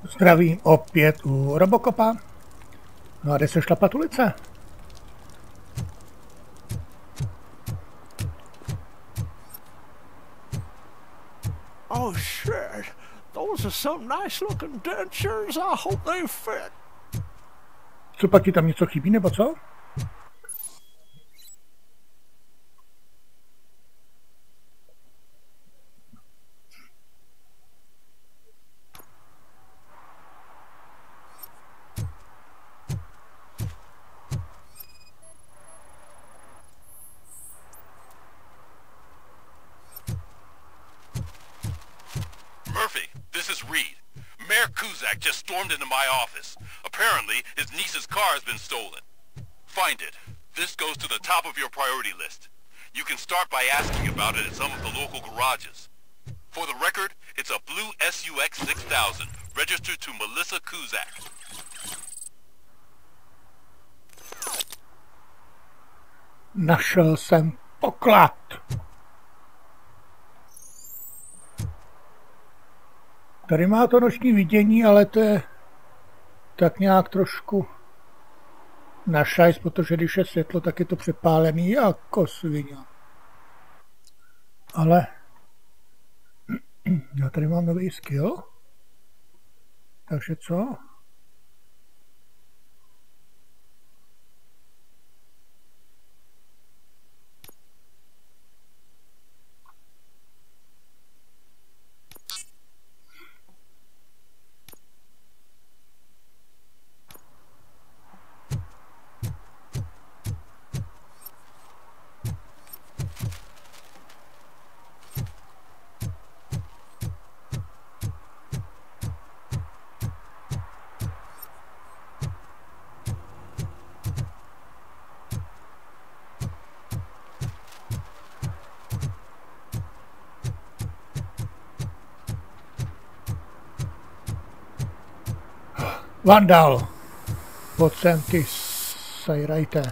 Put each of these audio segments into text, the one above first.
Zdravím opět u Robocopa. No a kde se šlapat ulice? Oh shit, those are some nice looking dentures. I hope they fit. Co pak ti tam něco chybí, nebo co? Murphy, this is Reed. Mayor Kuzak just stormed into my office. Apparently, his niece's car has been stolen. Find it. This goes to the top of your priority list. You can start by asking about it at some of the local garages. For the record, it's a blue SUX 6000, registered to Melissa Kuzak. Našel jsem poklad. Tady má to noční vidění, ale to je tak nějak trošku na šajs, protože když je světlo, tak je to přepálený jako svině. Ale já tady mám nový skill. Takže co? Vandal, pojď sem ty sajrajte.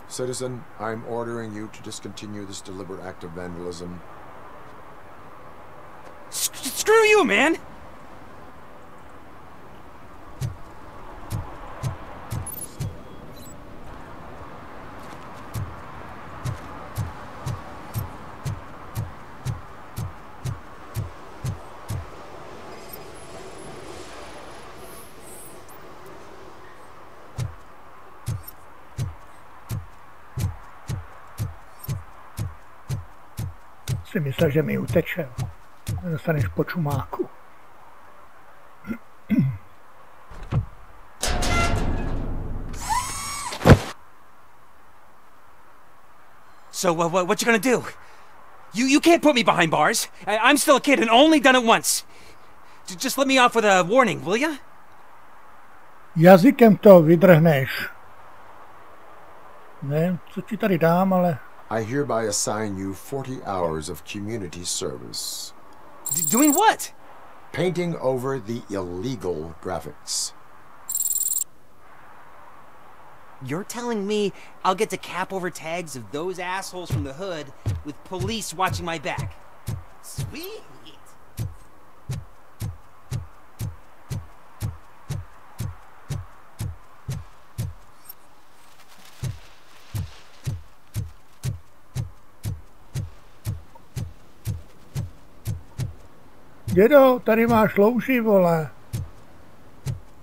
Citizen, I'm ordering you to discontinue this deliberate act of vandalism. Screw you, man! Si myslel, že mi uteče. Dostaneš po čumáku. So, what you gonna do? You can't put me behind bars. I'm still a kid and only done it once. Just let me off with a warning, will ya? Jazykem to vydrhneš. Ne, co ti tady dám, ale... I hereby assign you 40 hours of community service. Doing what? Painting over the illegal graphics. You're telling me I'll get to cap over tags of those assholes from the hood with police watching my back? Sweet! Dědo, tady máš louži, vole.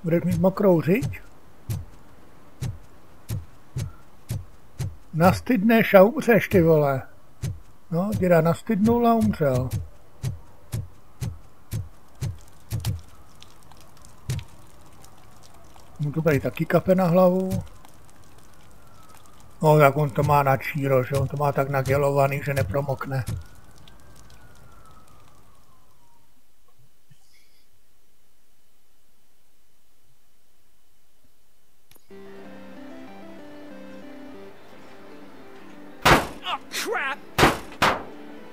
Budeš mít mokrou řiď? Nastydneš a umřeš, ty vole. No, děda nastydnul a umřel. Mu to tady taky kape na hlavu. No, tak on to má na číro, že on to má tak nagelovaný, že nepromokne. Crap!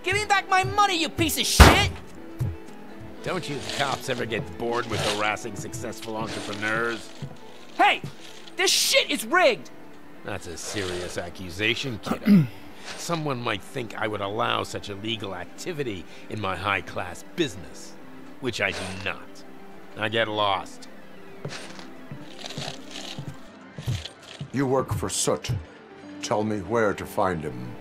Give me back my money, you piece of shit! Don't you cops ever get bored with harassing successful entrepreneurs? Hey! This shit is rigged! That's a serious accusation, kiddo. someone might think I would allow such illegal activity in my high-class business, which I do not. Now get lost. You work for Soot. Tell me where to find him.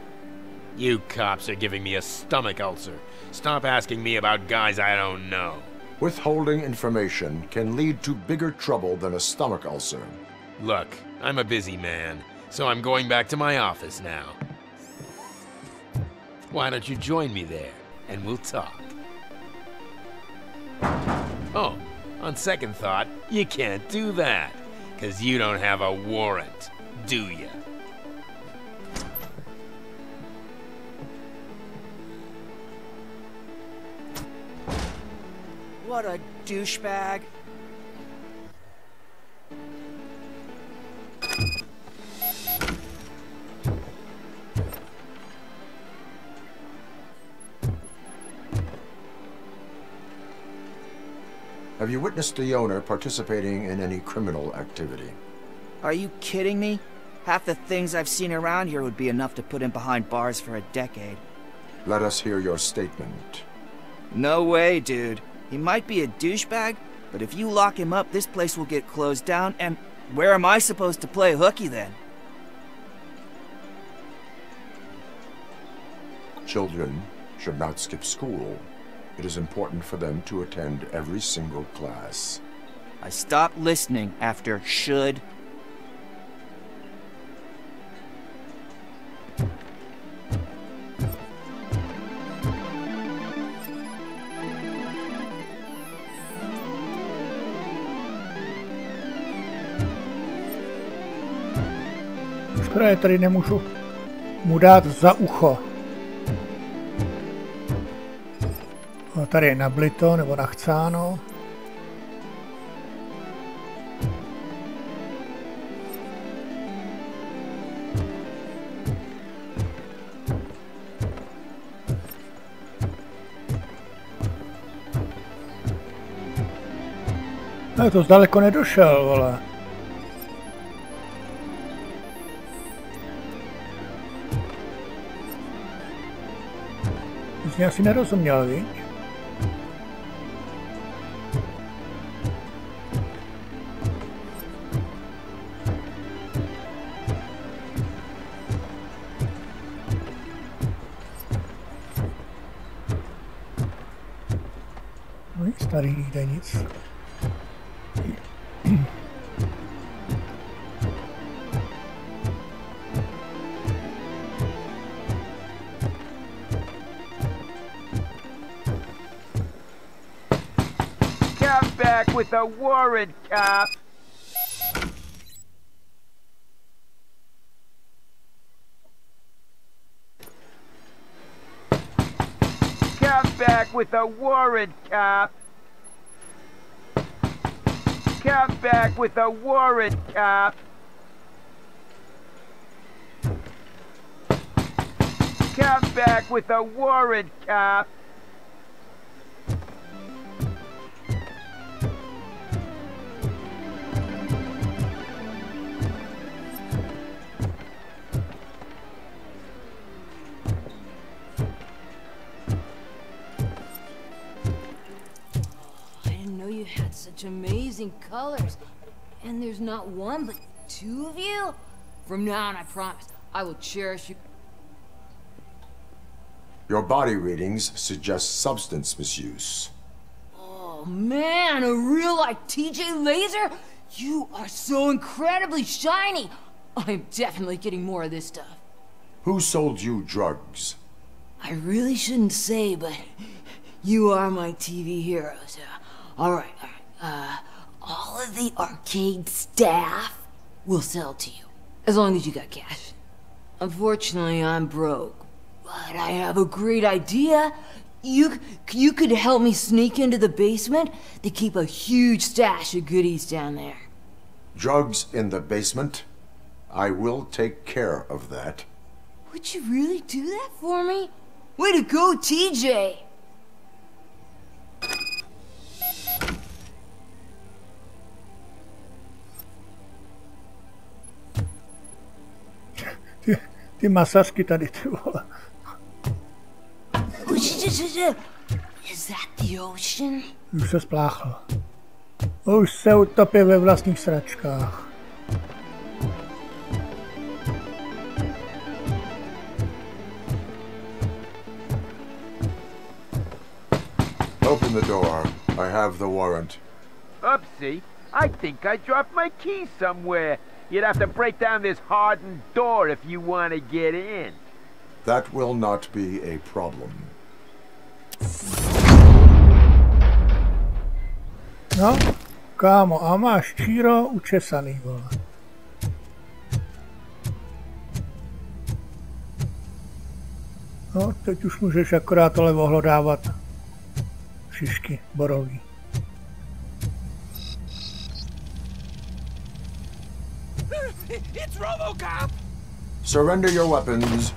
You cops are giving me a stomach ulcer. Stop asking me about guys I don't know. Withholding information can lead to bigger trouble than a stomach ulcer. Look, I'm a busy man, so I'm going back to my office now. Why don't you join me there, and we'll talk. Oh, on second thought, you can't do that, 'cause you don't have a warrant, do ya? What a douchebag. Have you witnessed the owner participating in any criminal activity? Are you kidding me? Half the things I've seen around here would be enough to put him behind bars for a decade. Let us hear your statement. No way, dude. He might be a douchebag, but if you lock him up, this place will get closed down, and where am I supposed to play hooky then? Children should not skip school. It is important for them to attend every single class. I stopped listening after should. Škoda je, tady nemůžu mu dát za ucho. A tady je nablito nebo nachcáno. No, to zdaleko nedošel, vole. Jsi mě asi nerozuměl, víš? No nic tady nejde nic. With a warrant, cop. Come back with a warrant, cop. Come back with a warrant, cop. Come back with a warrant, cop. Such amazing colors. And there's not one, but two of you? From now on, I promise, I will cherish you. Your body readings suggest substance misuse. Oh man, a real like TJ Laser? You are so incredibly shiny. I'm definitely getting more of this stuff. Who sold you drugs? I really shouldn't say, but you are my TV heroes. All right. All of the arcade staff will sell to you, as long as you got cash. Unfortunately, I'm broke, but I have a great idea. You could help me sneak into the basement. They keep a huge stash of goodies down there. Drugs in the basement? I will take care of that. Would you really do that for me? Way to go, TJ! Ty ty masažky tady, ty vole. Is that the ocean? Už se spláchl. Už se utopil ve vlastních sračkách. Open the door. I have the warrant. Oopsie. I think I dropped my key somewhere. You'd have to break down this hardened door if you want to get in. That will not be a problem. No, kámo, a máš číro učesaný, vole. No, teď už můžeš akorát ale ohlodávat šišky borový. It's Robocop! Surrender your weapons.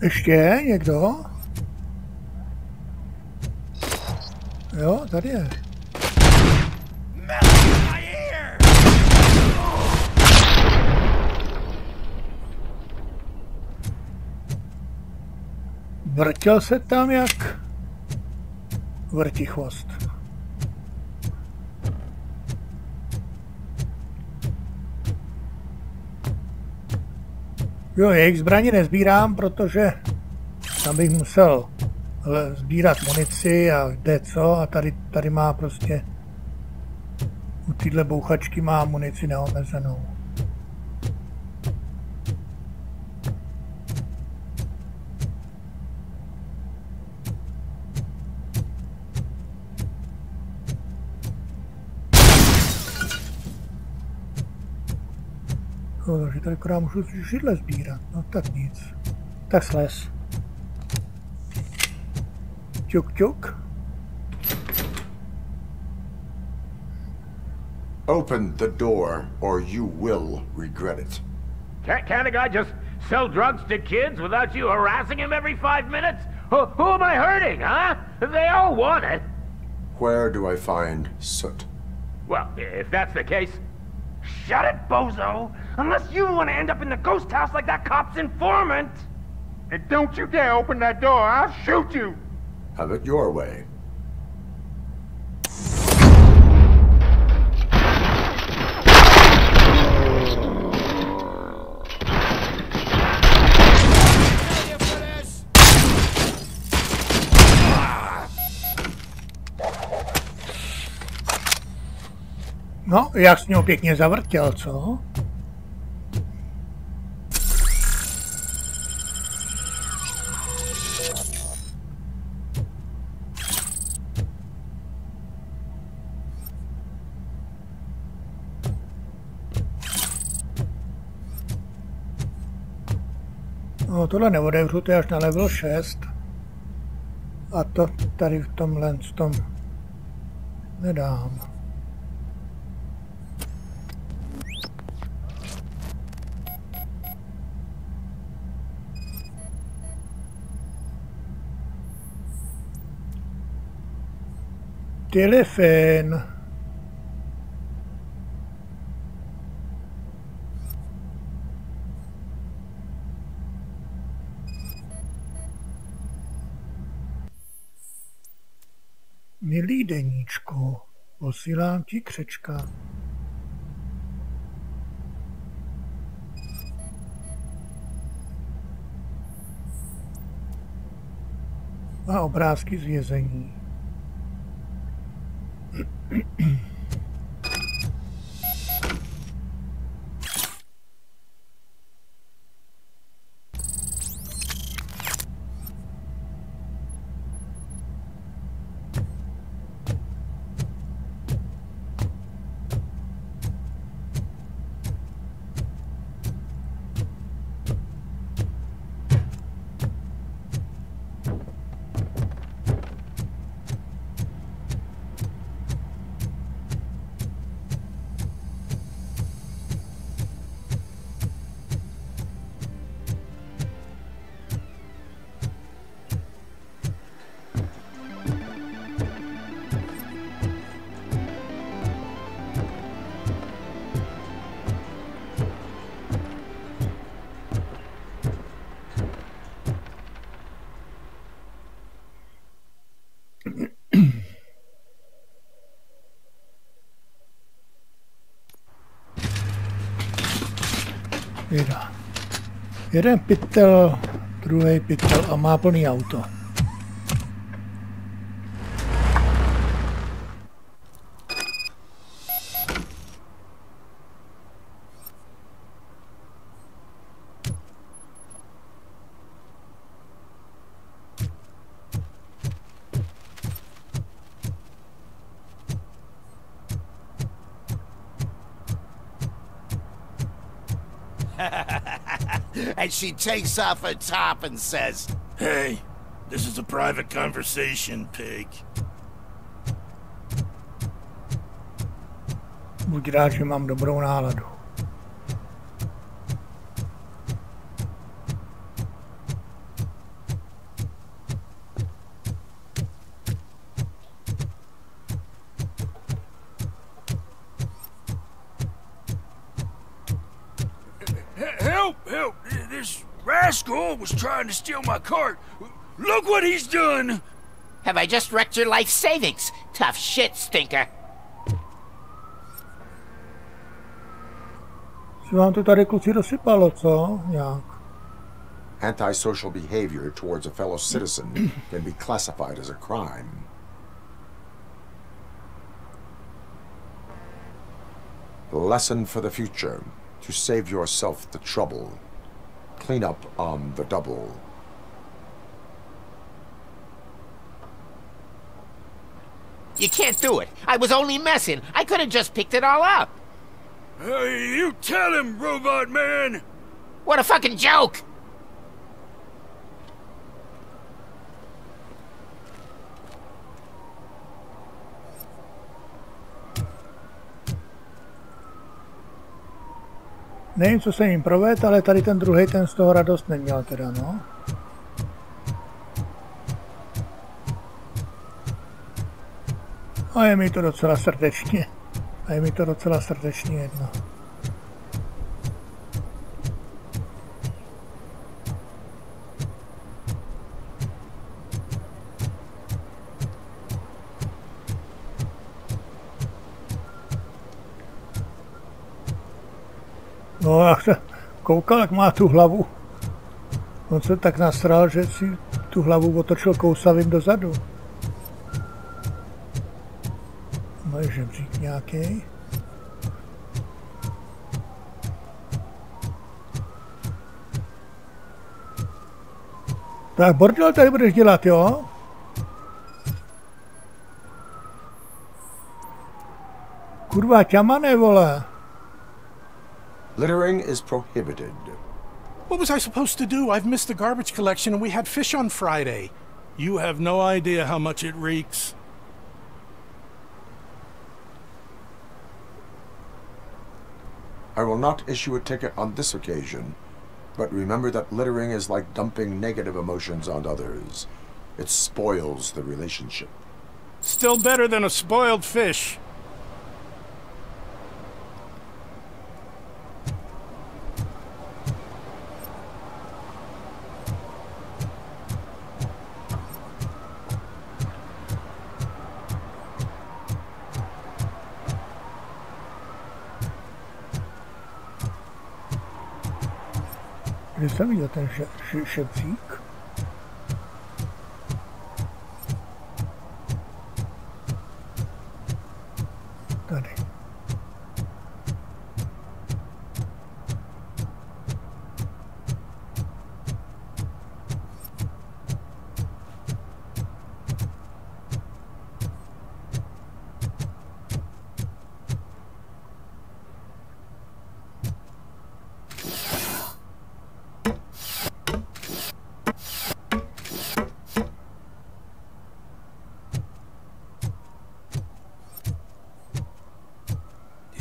Ještě někdo? Jo, tady je. Vrtěl se tam jak vrtichvost. Jo, jejich zbraně nezbírám, protože tam bych musel sbírat munici a kde co, a tady má prostě u téhle bouchačky má munici neomezenou. No, takže tady akorát můžu židle sbírat, no tak nic. Tak slez. Ťuk, ťuk. Open the door, or you will regret it. Can't a guy just sell drugs to kids without you harassing him every 5 minutes? Who am I hurting, huh? They all want it. Where do I find soot? Well, if that's the case, Shut it, bozo! Unless you want to end up in the ghost house like that cop's informant! And don't you dare open that door, I'll shoot you! Have it your way. No, jak s ním pěkně zavrtěl, co? No, tohle neodevřu, to je až na level 6. A to tady v tomhle tom nedám. Telefon. Milý deníčku, posílám ti křečka. A obrázky z vězení. Jeden pytel, druhý pytel a má plný auto. And she takes off her top and says, "Hey, this is a private conversation, pig." Buď rád, že mám dobrou náladu. Help! This rascal was trying to steal my cart. Look what he's done! "Have I just wrecked your life savings? Tough shit, stinker." Co vám to tady kluci dosypalo, co? Jak? Antisocial behavior towards a fellow citizen can be classified as a crime. Lesson for the future. To save yourself the trouble. Clean up on the double. You can't do it. I was only messing. I could have just picked it all up. Hey, you tell him, Robot Man! What a fucking joke! Nevím, co jsem jim provedl, ale tady ten druhý ten z toho radost neměl teda, no. A je mi to docela srdečně. A je mi to docela srdečně jedno. No, já se koukal, jak má tu hlavu. On se tak nasral, že si tu hlavu otočil kousavým dozadu. No je žebřík nějaký. Tak bordel tady budeš dělat, jo? Kurva, ťamane, vole. Littering is prohibited. What was I supposed to do? I've missed the garbage collection and we had fish on Friday. You have no idea how much it reeks. I will not issue a ticket on this occasion, but remember that littering is like dumping negative emotions on others. It spoils the relationship. Still better than a spoiled fish. Kde jsem viděl ten šepřík? Tady.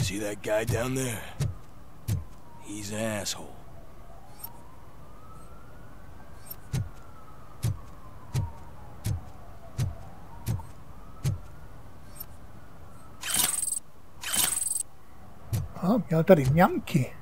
See that guy down there? He's an asshole. A, měl tady mňamky.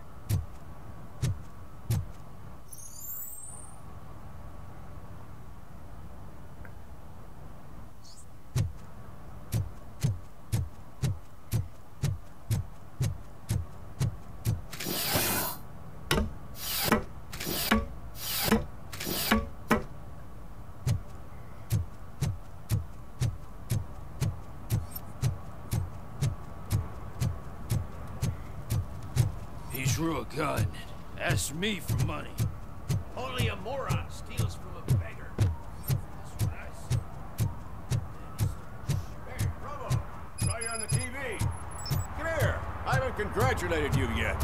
He drew a gun and asked me for money. Only a moron steals from a beggar. That's what I said. Hey, Robo! Saw you on the TV. Come here. I haven't congratulated you yet.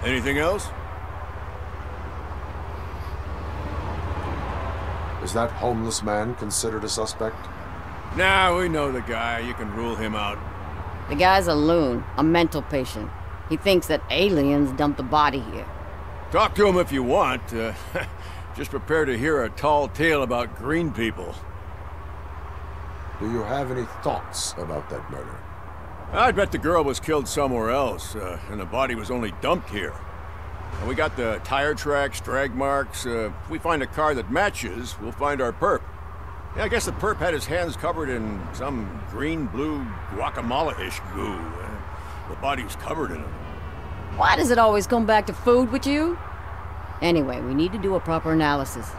Anything else? Is that homeless man considered a suspect? Nah, we know the guy. You can rule him out. The guy's a loon, a mental patient. He thinks that aliens dumped the body here. Talk to him if you want. Just prepare to hear a tall tale about green people. Do you have any thoughts about that murder? I'd bet the girl was killed somewhere else, and the body was only dumped here. And we got the tire tracks, drag marks. If we find a car that matches, we'll find our perp. Yeah, I guess the perp had his hands covered in some green-blue guacamole-ish goo. The body's covered in it. Why does it always come back to food with you? Anyway, we need to do a proper analysis.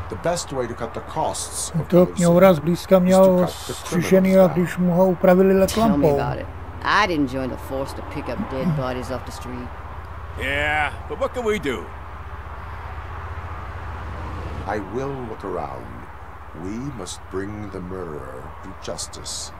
The best way to cut the costs of To kňoura zblízka měl střižený, a když mu ho upravili let Tell me lampou. about it. I didn't join the force to pick up dead bodies off the street. Yeah, but what can we do? I will look around. We must bring the murderer to justice.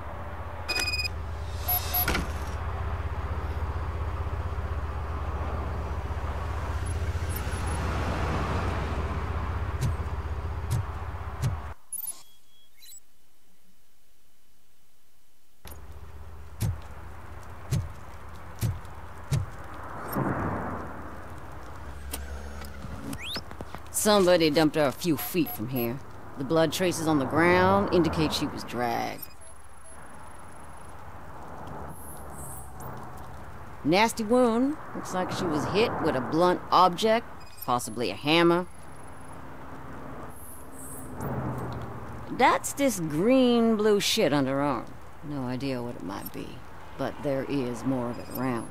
Somebody dumped her a few feet from here. The blood traces on the ground indicate she was dragged. Nasty wound. Looks like she was hit with a blunt object, possibly a hammer. That's this green-blue shit on her arm. No idea what it might be, but there is more of it around.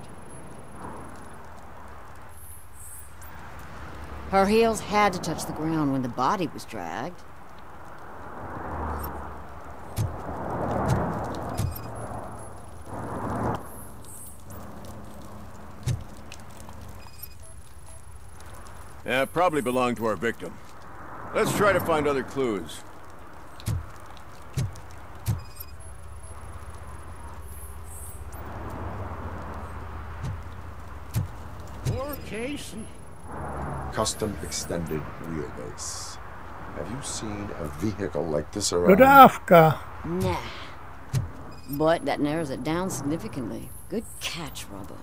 Her heels had to touch the ground when the body was dragged. Yeah, probably belonged to our victim. Let's try to find other clues. Poor Casey. Custom extended wheelbase. Have you seen a vehicle like this around? Dodávka. Nah. But that narrows it down significantly. Good catch, Robo.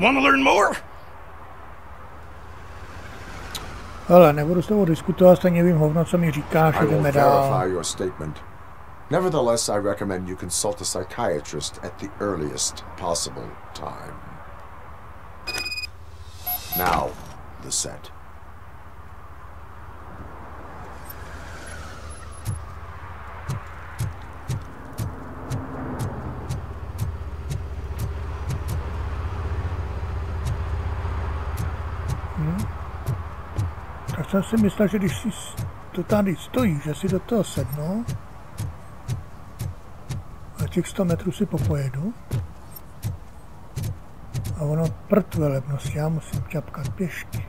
Want to learn more? Hele, nebudu s tebou diskutovat, stejně vím hovno, co mi říkáš, I will jdeme dál. verify your statement. Nevertheless, I recommend you consult a psychiatrist at the earliest possible time. Now, the set. Tak jsem si myslel, že když si to tady stojí, že si do toho sednu a těch 100 metrů si popojedu a ono prd velebnosti, já musím ťapkat pěšky.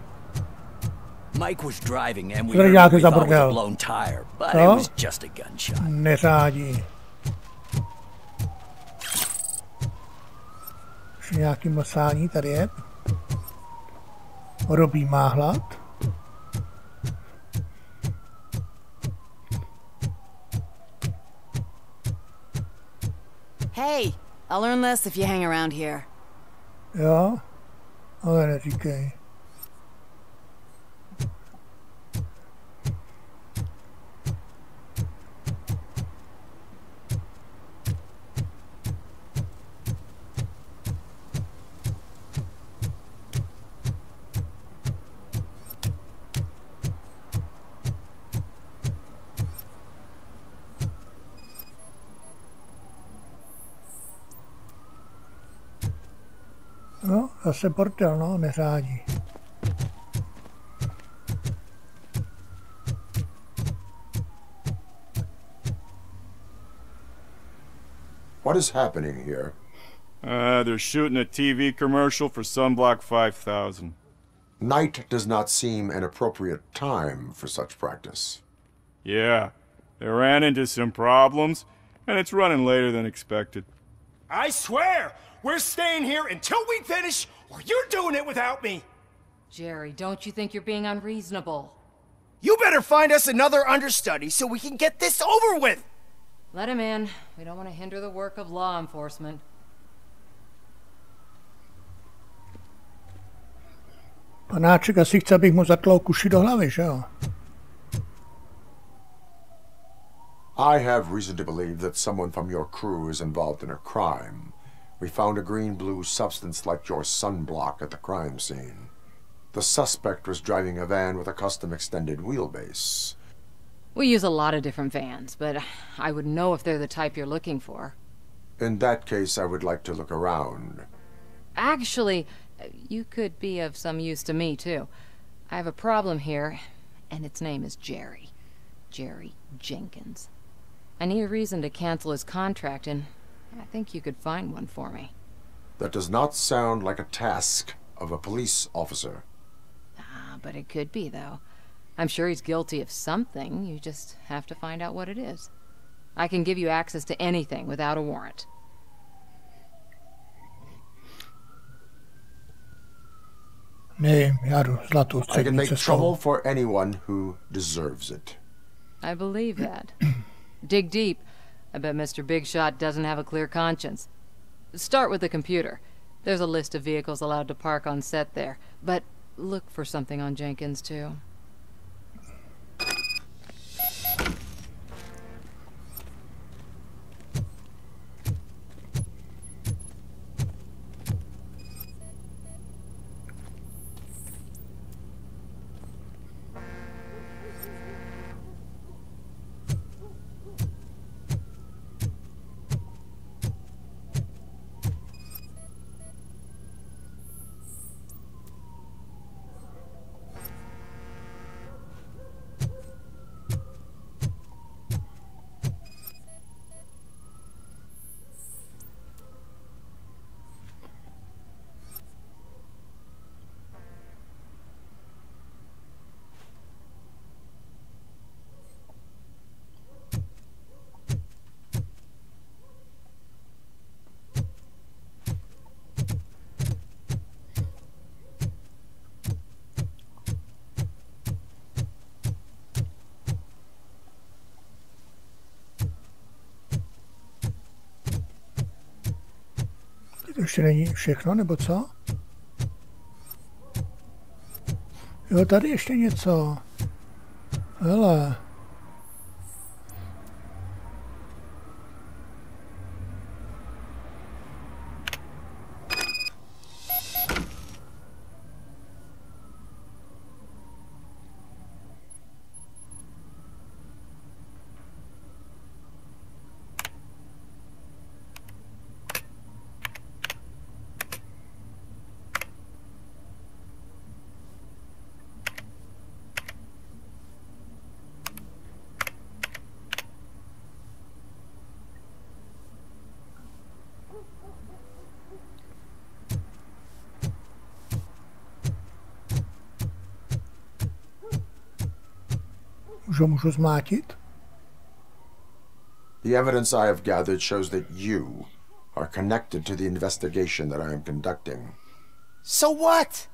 Mike was driving and we Tady heard děláte what za we thought was a bordel. blown tire, but it Co? was just a gunshot. Neřádí. Už nějaký mlsání tady je. Robí má hlad. Hey, I'll learn less if you hang around here. Jo, ale neříkej. No, zase bordel, no, neřádí. What is happening here? They're shooting a TV commercial for Sunblock 5000. Night does not seem an appropriate time for such practice. Yeah, they ran into some problems, and it's running later than expected. I swear, we're staying here until we finish, or you're doing it without me. Jerry, don't you think you're being unreasonable? You better find us another understudy so we can get this over with. Let him in. We don't want to hinder the work of law enforcement. Panáček asi chce, abych mu zatlal kuši do hlavy, že jo? I have reason to believe that someone from your crew is involved in a crime. We found a green-blue substance like your sunblock at the crime scene. The suspect was driving a van with a custom extended wheelbase. We use a lot of different vans, but I wouldn't know if they're the type you're looking for. In that case, I would like to look around. Actually, you could be of some use to me, too. I have a problem here, and its name is Jerry. Jerry Jenkins. I need a reason to cancel his contract, and I think you could find one for me. That does not sound like a task of a police officer. Ah, but it could be, though. I'm sure he's guilty of something. You just have to find out what it is. I can give you access to anything without a warrant. Nevím, já jdu zlatou I can make cestou. trouble for anyone who deserves it. I believe that. Dig deep. I bet Mr. Big Shot doesn't have a clear conscience. Start with the computer. There's a list of vehicles allowed to park on set there. But look for something on Jenkins, too. To ještě není všechno, nebo co? Jo, tady ještě něco. Hele. Můžu zmátit? The evidence I have gathered shows that you are connected to the investigation that I am conducting. So what?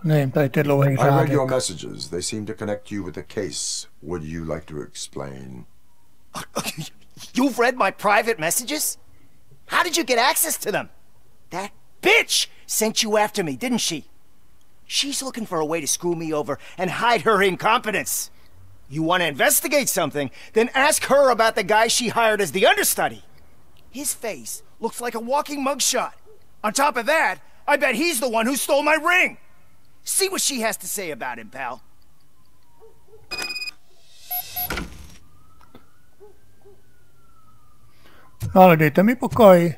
Nevím, tady ty dlouhý I read řádek. your messages. They seem to connect you with the case. Would you like to explain? You've read my private messages? How did you get access to them? That bitch sent you after me, didn't she? She's looking for a way to screw me over and hide her incompetence. You want to investigate something, then ask her about the guy she hired as the understudy. His face looks like a walking mugshot. On top of that, I bet he's the one who stole my ring. See what she has to say about him, pal. No ale dejte mi pokoj.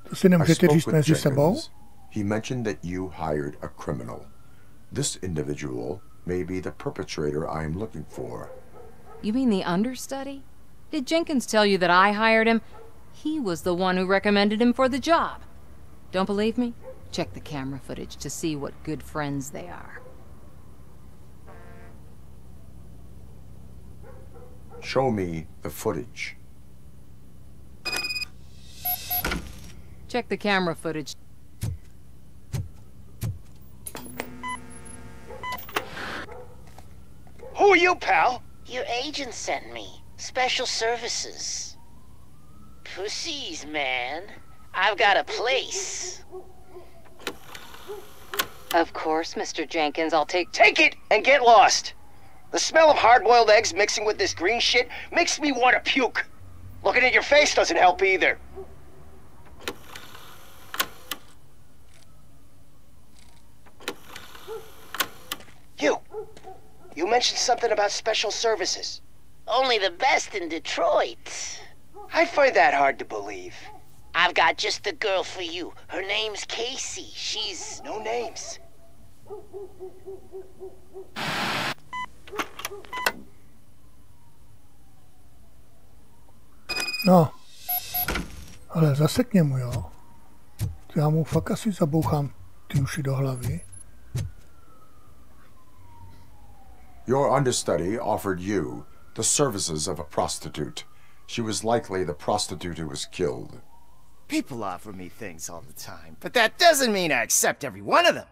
To si nemůžete říct mezi sebou? He mentioned that you hired a criminal. This individual may be the perpetrator I am looking for. You mean the understudy? Did Jenkins tell you that I hired him? He was the one who recommended him for the job. Don't believe me? Check the camera footage to see what good friends they are. Show me the footage. Check the camera footage. Who are you, pal? Your agent sent me. Special services. Pussies, man. I've got a place. Of course, Mr. Jenkins, I'll take... Take it and get lost. The smell of hard-boiled eggs mixing with this green shit makes me want to puke. Looking at your face doesn't help either. You mentioned something about special services. Only the best in Detroit. I find that hard to believe. I've got just the girl for you. Her name's Casey. She's... No names. No. Ale zase k němu, jo. Já mu fakt asi zabouchám ty uši do hlavy. Your understudy offered you the services of a prostitute. She was likely the prostitute who was killed. People offer me things all the time, but that doesn't mean I accept every one of them.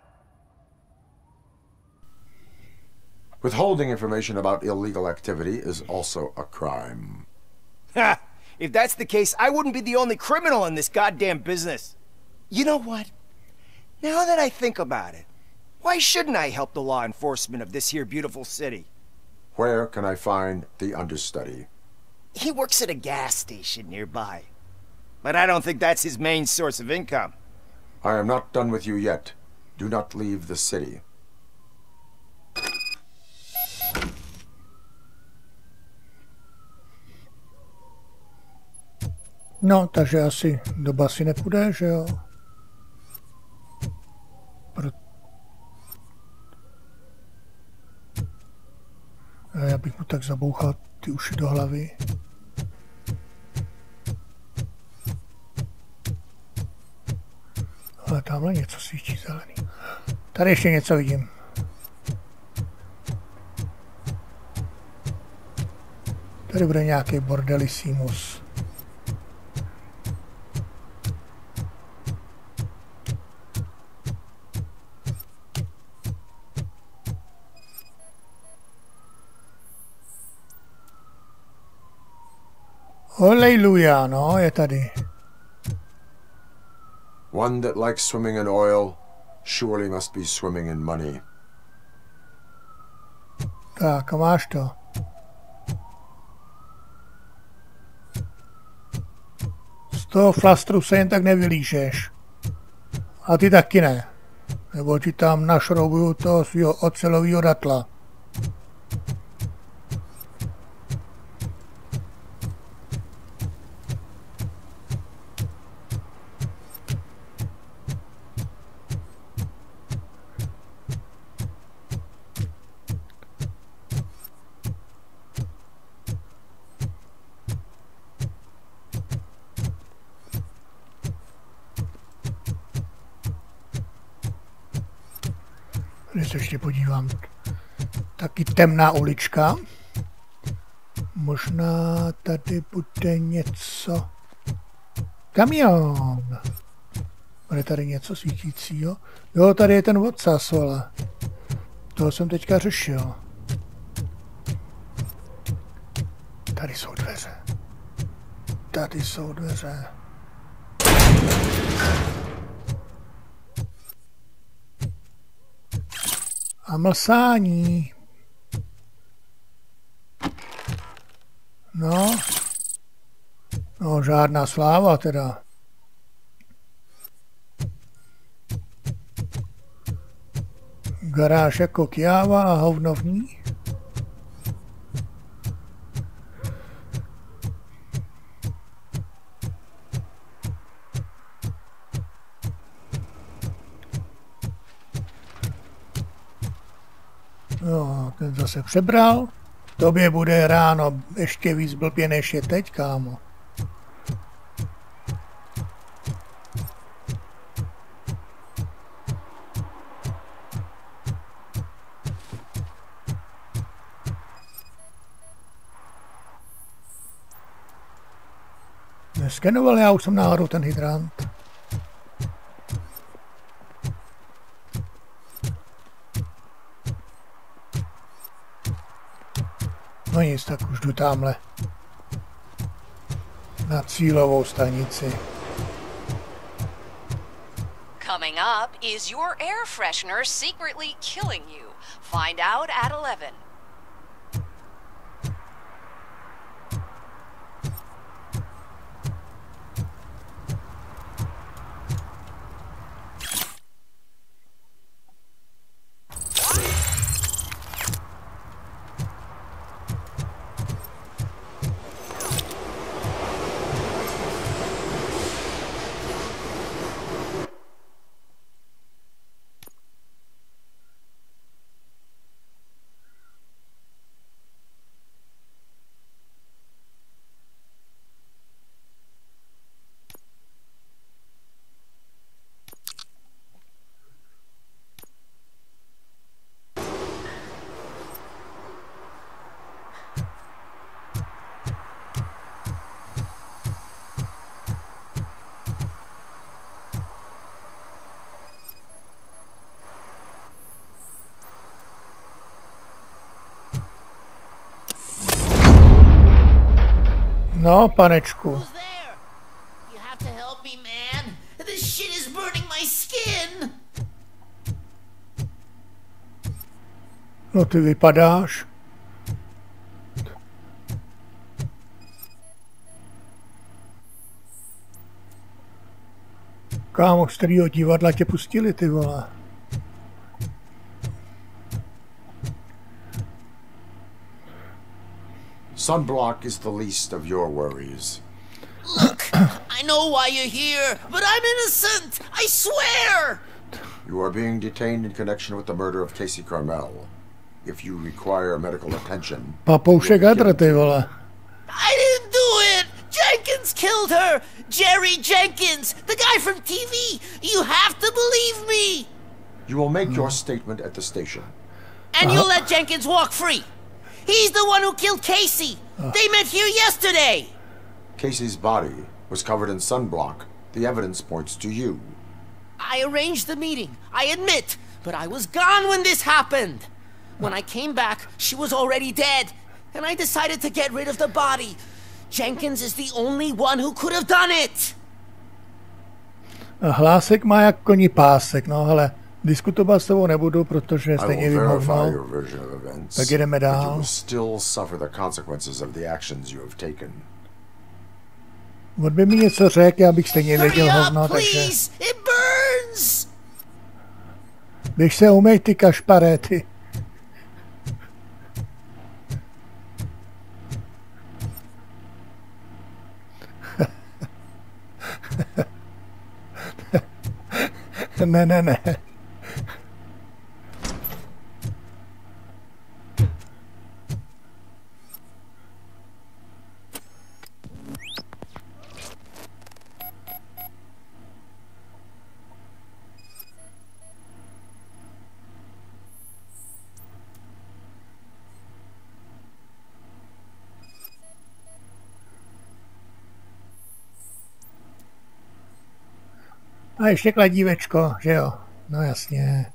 Withholding information about illegal activity is also a crime. Ha! If that's the case, I wouldn't be the only criminal in this goddamn business. You know what? Now that I think about it, why shouldn't I help the law enforcement of this here beautiful city? Where can I find the understudy? He works at a gas station nearby. But I don't think that's his main source of income. I am not done with you yet. Do not leave the city. No, takže asi do basy nepůjde, že jo? Já bych mu tak zabouchal ty uši do hlavy. Ale tamhle něco svítí zelený. Tady ještě něco vidím. Tady bude nějaký bordelissimus. Haleluja, no, je tady. One that likes swimming in oil surely must be swimming in money. Tak, a máš to. Z toho flastru se jen tak nevylíšeš. A ty taky ne. Nebo ti tam našroubuju toho svýho ocelovýho datla. Tady se ještě podívám. Taky temná ulička. Možná tady bude něco. Kamion. Bude tady něco svítícího. Jo, tady je ten odsaz, vole. Toho jsem teďka řešil. Tady jsou dveře. Tady jsou dveře. A mlsání. No. No, žádná sláva teda. Garáž jako kjáva a hovnovní. No, ten zase přebral. Tobě bude ráno ještě víc blbě než je teď, kámo. Neskenoval já už jsem náhodou ten hydrant. No nic, tak už jdu tamhle na cílovou stanici. Coming up, is your air freshener secretly killing you? Find out at 11. No, panečku. You have to help me, man. This shit is burning my skin. No, ty vypadáš. Kámo, z kterýho divadla tě pustili, ty vole. Sunblock is the least of your worries. Look, I know why you're here, but I'm innocent! I swear! You are being detained in connection with the murder of Casey Carmel. If you require medical attention... Papoušek hadr, ty vole. I didn't do it! Jenkins killed her! Jerry Jenkins! The guy from TV! You have to believe me! You will make your statement at the station. And you'll let Jenkins walk free! He's the one who killed Casey! They met here yesterday! Casey's body was covered in sunblock. The evidence points to you. I arranged the meeting, I admit, but I was gone when this happened. When I came back, she was already dead, and I decided to get rid of the body. Jenkins is the only one who could have done it! Hlásek má jak koní pásek, no ale diskutovat s tebou nebudu, protože stejně vím hovno. Tak jdeme dál. On by mi něco řekl, já bych stejně věděl hovno, takže... Běž se umej, ty kašparéty. Ne. A ještě kladívečko, že jo? No jasně.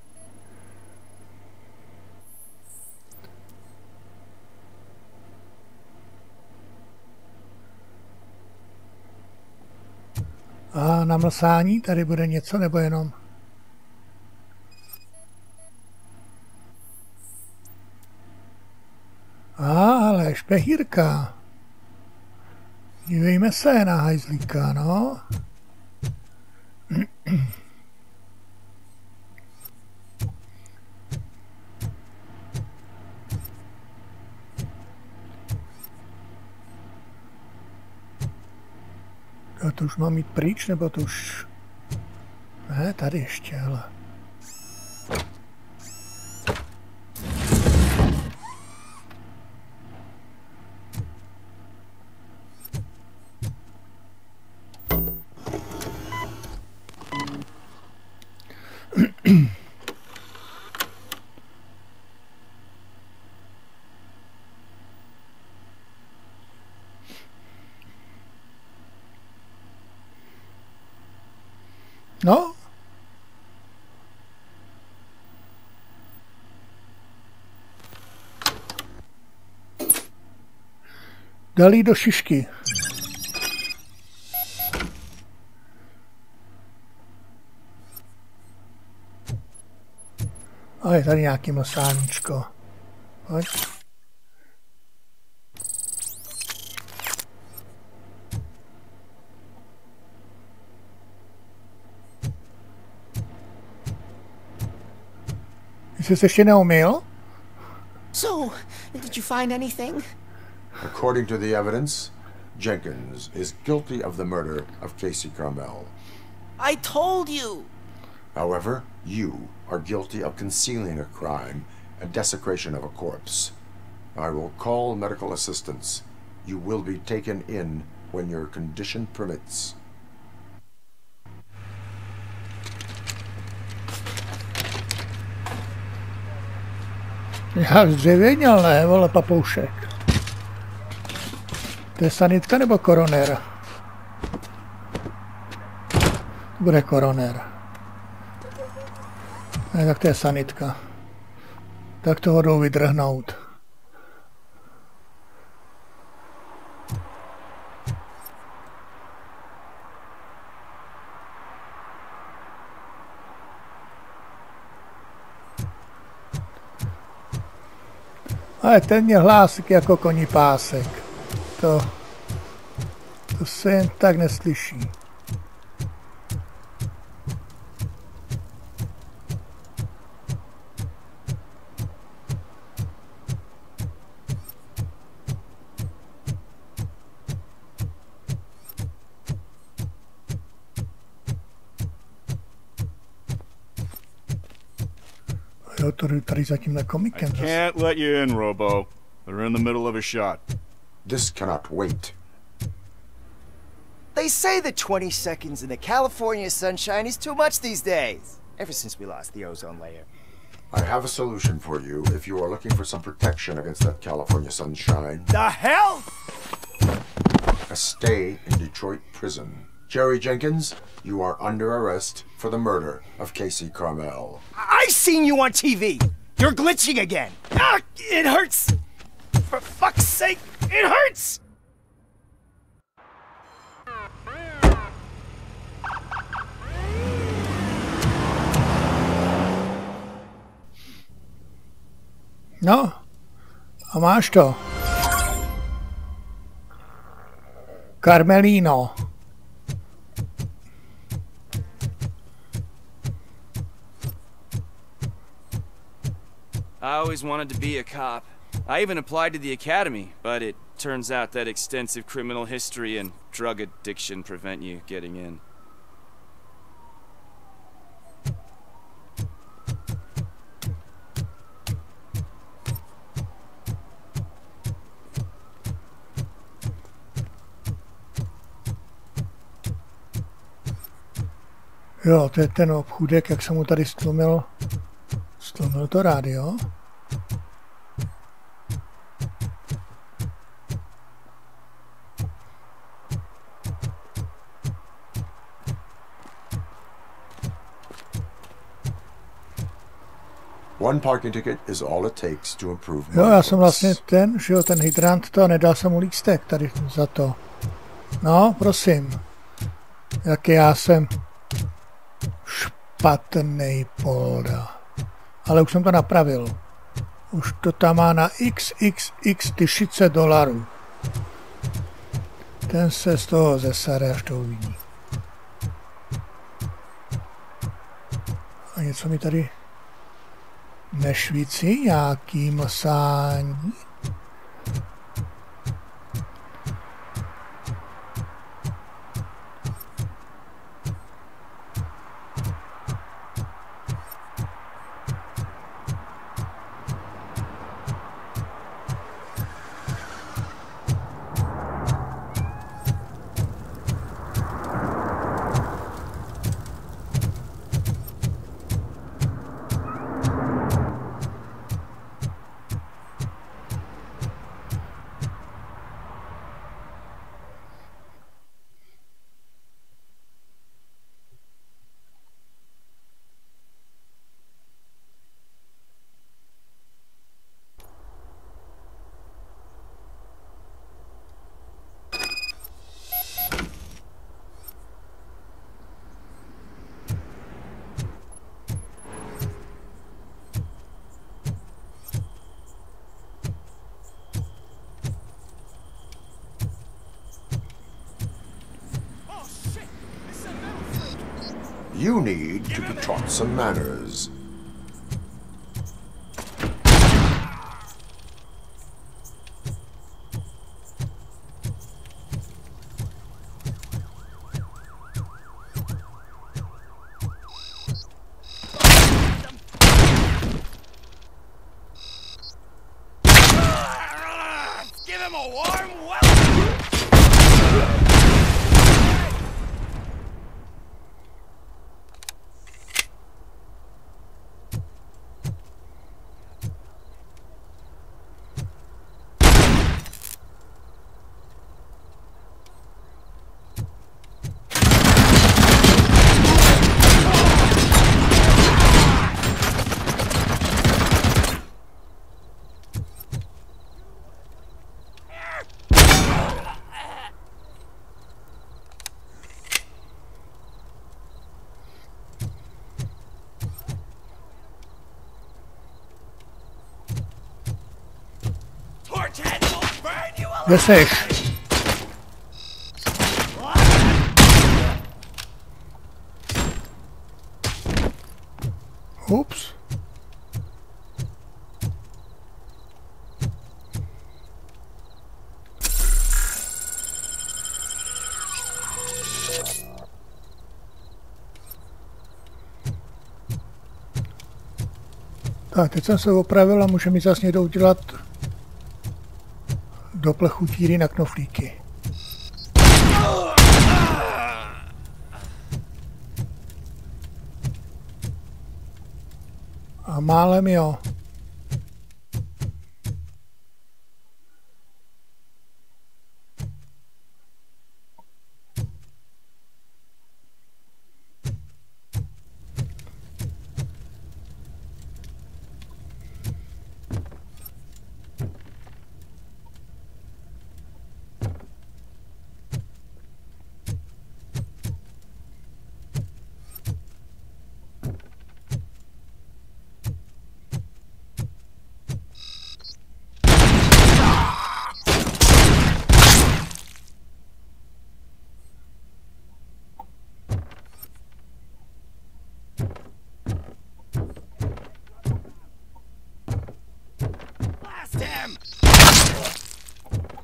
A na mlsání tady bude něco, nebo jenom? Ale špehírka. Dívejme se na hajzlíka, no. To už mám jít pryč, nebo to už... Ne, tady ještě, hele. No. Dali do šišky. A je tady nějaký mlsáníčko. Pojď. Jsi se ještě neumyl? So, did you find anything? According to the evidence, Jenkins is guilty of the murder of Casey Carmel. I told you! However, you are guilty of concealing a crime and desecration of a corpse. I will call medical assistance. You will be taken in when your condition permits. Já zdřevěněl, ne, vole, papoušek. To je sanitka nebo koronér? Bude koronér. Ne, tak to je sanitka. Tak toho jdou vydrhnout. Ale ten mě hlásí jako koní pásek. To se jen tak neslyší. Jo, tady za tímhle komikem. I can't let you in, Robo. They're in the middle of a shot. This cannot wait. They say that 20 seconds in the California sunshine is too much these days. Ever since we lost the ozone layer. I have a solution for you if you are looking for some protection against that California sunshine. The hell? A stay in Detroit prison. Jerry Jenkins, you are under arrest for the murder of Casey Carmel. I seen you on TV. You're glitching again. Ah, it hurts. For fuck's sake, it hurts. No, a máš to. Carmelino. I always wanted to be a cop. I even applied to the academy, but it turns out that extensive criminal history and drug addiction prevent you getting in. Jo, to je ten obchůdek, jak jsem mu tady stlumil to rádio. One parking ticket is all it takes to improve. Jo, já jsem vlastně ten hydrant to, nedal jsem mu lístek tady za to. No, prosím. Jaký já jsem špatný polda. Ale už jsem to napravil. Už to tam má na XXX $1000. Ten se z toho zesere, až to uvidí. A něco mi tady nešvící, nějaký mlsání. You need to be taught some manners. Give him a warm welcome! Kde seš? Ups. Tak, teď jsem se opravil a může mi zase někdo udělat do plechu tíry na knoflíky. A málem jo.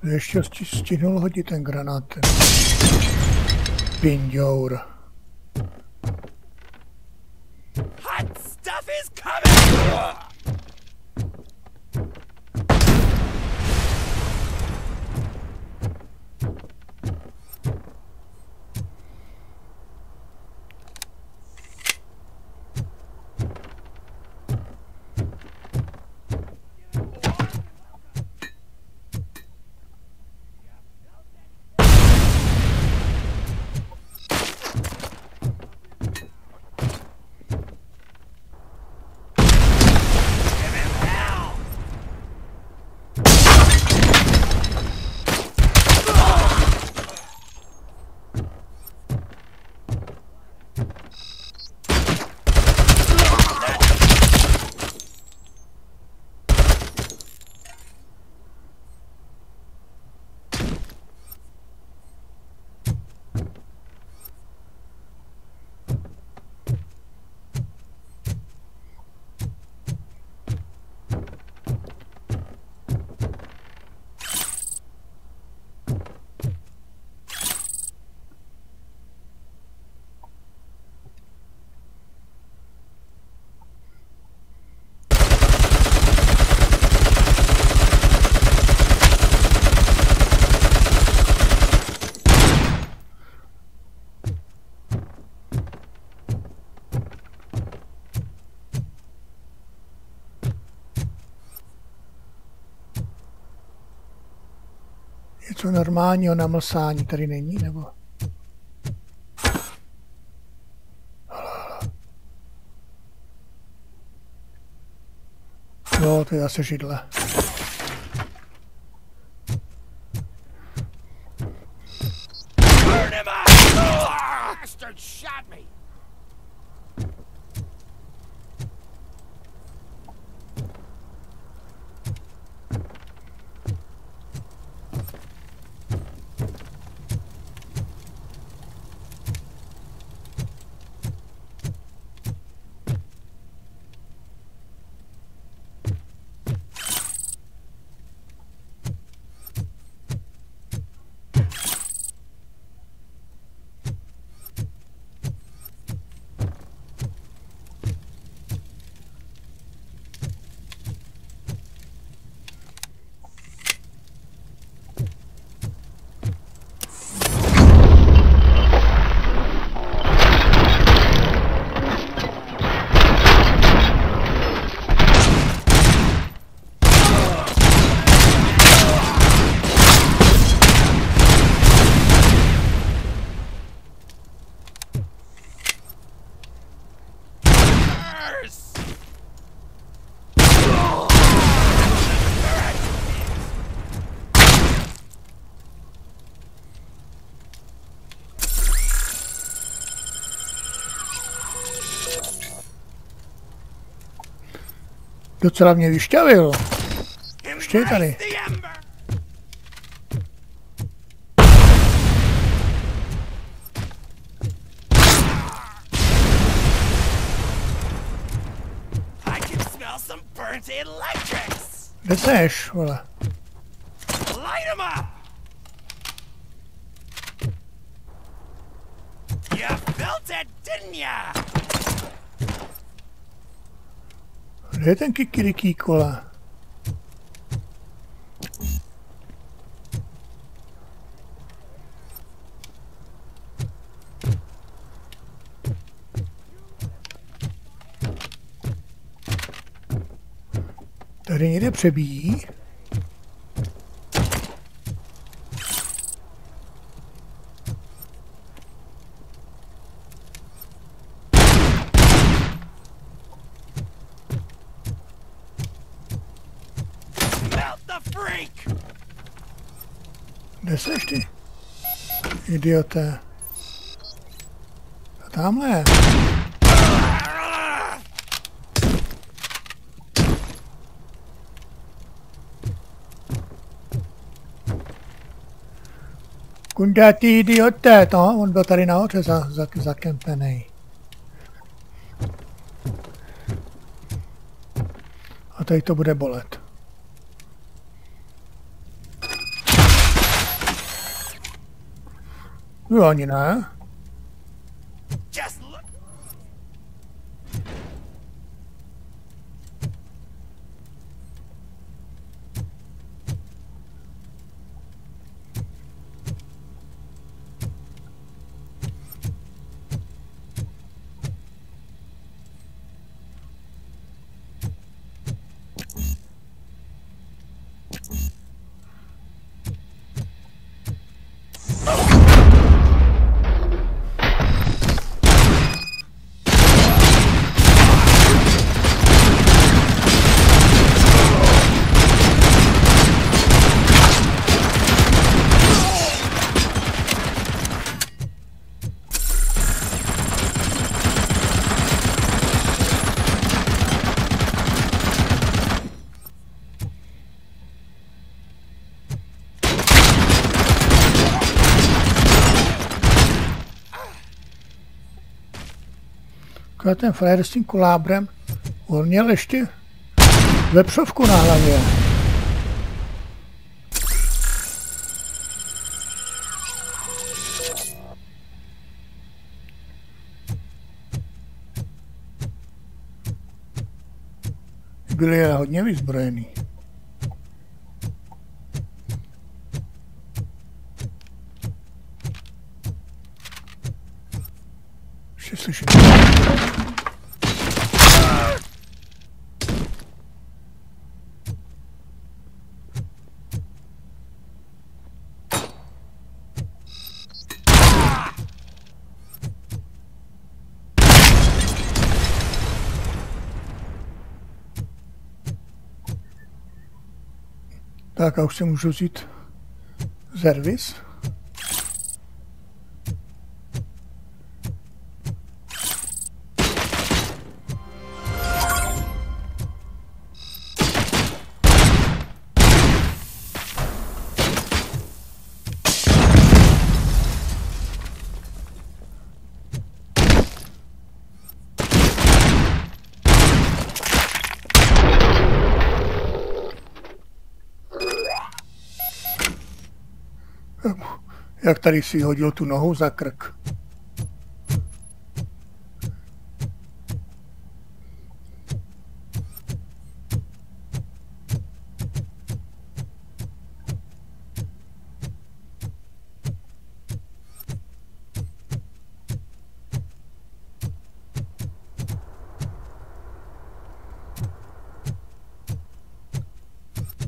Ještě stihnul hodit ten granát. Ten pinďour. Hot stuff is coming! Něco normálního namlsání tady není, nebo? Jo, to je zase židle. Burn him out! Bastard shot me! Docela mě vyšťavil. Ještě je tady. Kde seš, vole? Light him up! You felt it, didn't ya? Kde je ten kikiriký kola? Tady někde přebíjí. Kde seš ty? Idioté. A tamhle. Kundá ty idioté, to, on byl tady nahoře zakempenej. A tady to bude bolet. Jo, ani ne. Ten frajer s tím kolábrem, on měl ještě vepřovku na hlavě. Byli hodně vyzbrojený. Ještě slyším. Tak a už si můžu vzít servis. Jak tady si hodil tu nohu za krk.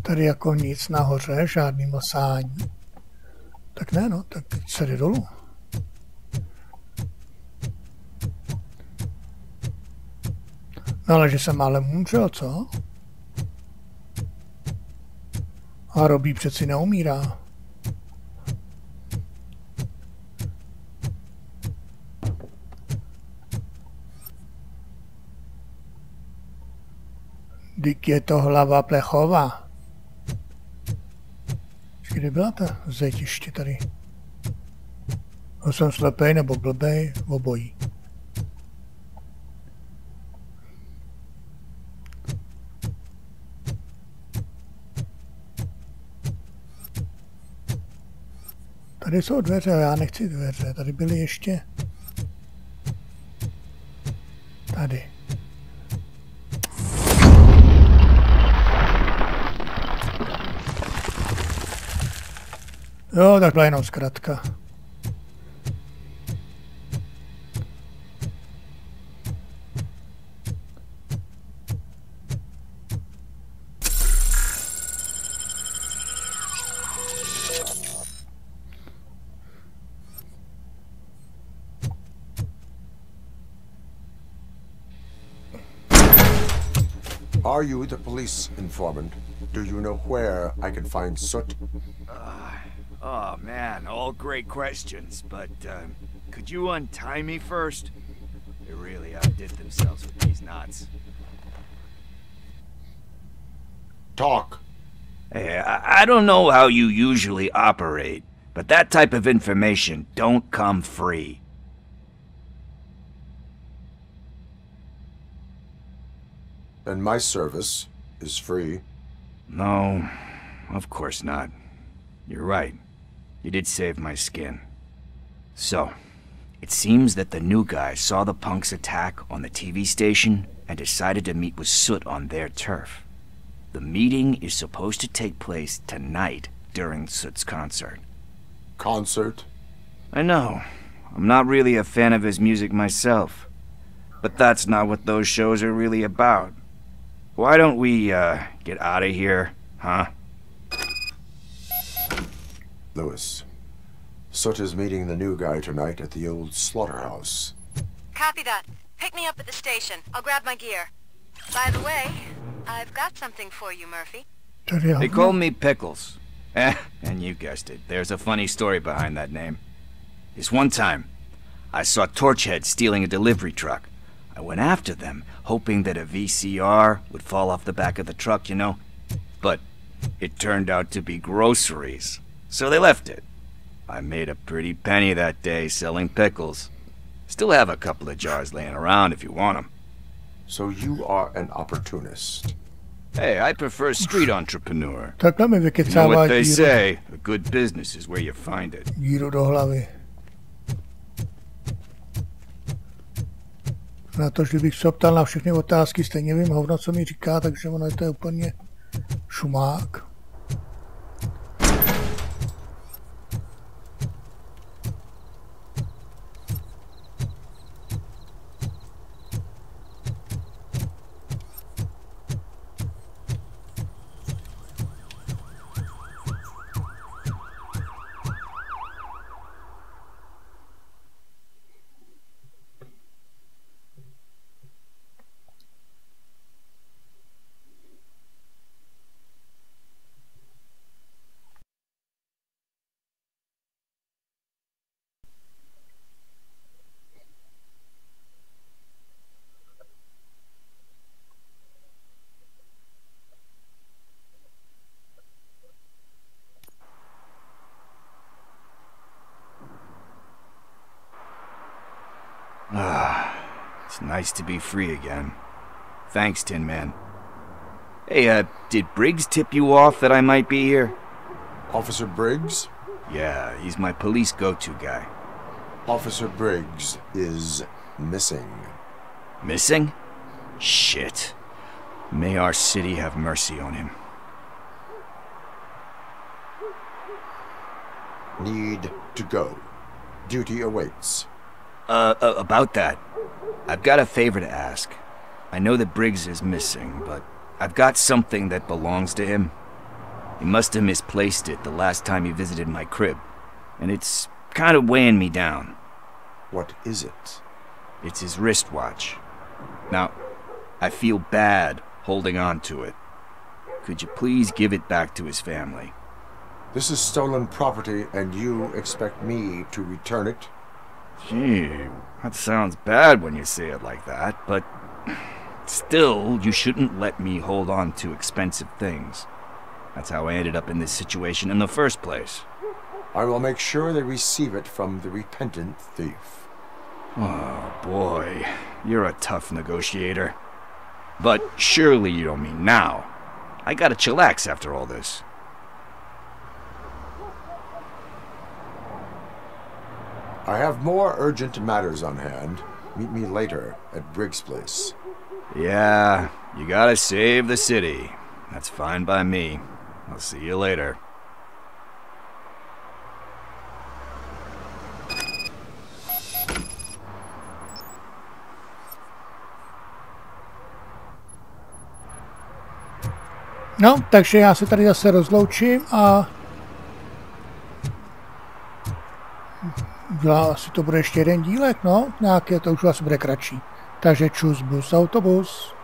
Tady jako nic nahoře, žádný mosání. Tak ne, no, tak se jde dolů. No ale že jsem málem umřel, co? A Robí přeci neumírá. Dík je to hlava plechová. Kde byla ta zeď ještě tady? No, jsem slepej nebo blbej, obojí. Tady jsou dveře, ale já nechci dveře. Tady byly ještě... Tady. Jo, takhle jenom zkrátka. Are you the police informant? Do you know where I can find Soot? Oh man, all great questions, but could you untie me first? They really outdid themselves with these knots. Talk. Hey, I don't know how you usually operate, but that type of information don't come free. And my service is free. No, of course not. You're right. You did save my skin. So, it seems that the new guy saw the punks' attack on the TV station and decided to meet with Soot on their turf. The meeting is supposed to take place tonight during Soot's concert. Concert? I know. I'm not really a fan of his music myself. But that's not what those shows are really about. Why don't we, get out of here, huh? Lewis, Soot is meeting the new guy tonight at the old slaughterhouse. Copy that. Pick me up at the station. I'll grab my gear. By the way, I've got something for you, Murphy. They call me Pickles. And you guessed it. There's a funny story behind that name. This one time, I saw Torchhead stealing a delivery truck. I went after them, hoping that a VCR would fall off the back of the truck, you know? But it turned out to be groceries. So they left it. I made a pretty penny that day selling pickles. Still have a couple of jars laying around if you want them. So you are an opportunist. Hey, I prefer street entrepreneur. Takhle mi You know vykecává what they say, a good business is where you find it. díru do hlavy. Na to, že bych se ptal na všechny otázky, stejně vím hovno, co mi říká, takže ono je to úplně šumák. It's nice to be free again. Thanks, Tin Man. Hey, did Briggs tip you off that I might be here? Officer Briggs? Yeah, he's my police go-to guy. Officer Briggs is missing. Missing? Shit. May our city have mercy on him. Need to go. Duty awaits. About that, I've got a favor to ask. I know that Briggs is missing, but I've got something that belongs to him. He must have misplaced it the last time he visited my crib, and it's kind of weighing me down. What is it? It's his wristwatch. Now, I feel bad holding on to it. Could you please give it back to his family? This is stolen property, and you expect me to return it? Gee, that sounds bad when you say it like that, but still, you shouldn't let me hold on to expensive things. That's how I ended up in this situation in the first place. I will make sure they receive it from the repentant thief. Oh, boy. You're a tough negotiator. But surely you don't mean now. I gotta chillax after all this. I have more urgent matters on hand. Meet me later at Briggs' place. Yeah, you gotta save the city. That's fine by me. I'll see you later. No, takže já se tady zase rozloučím a asi to bude ještě jeden dílek, no, nějaké to už asi bude kratší. Takže čus, bus, autobus.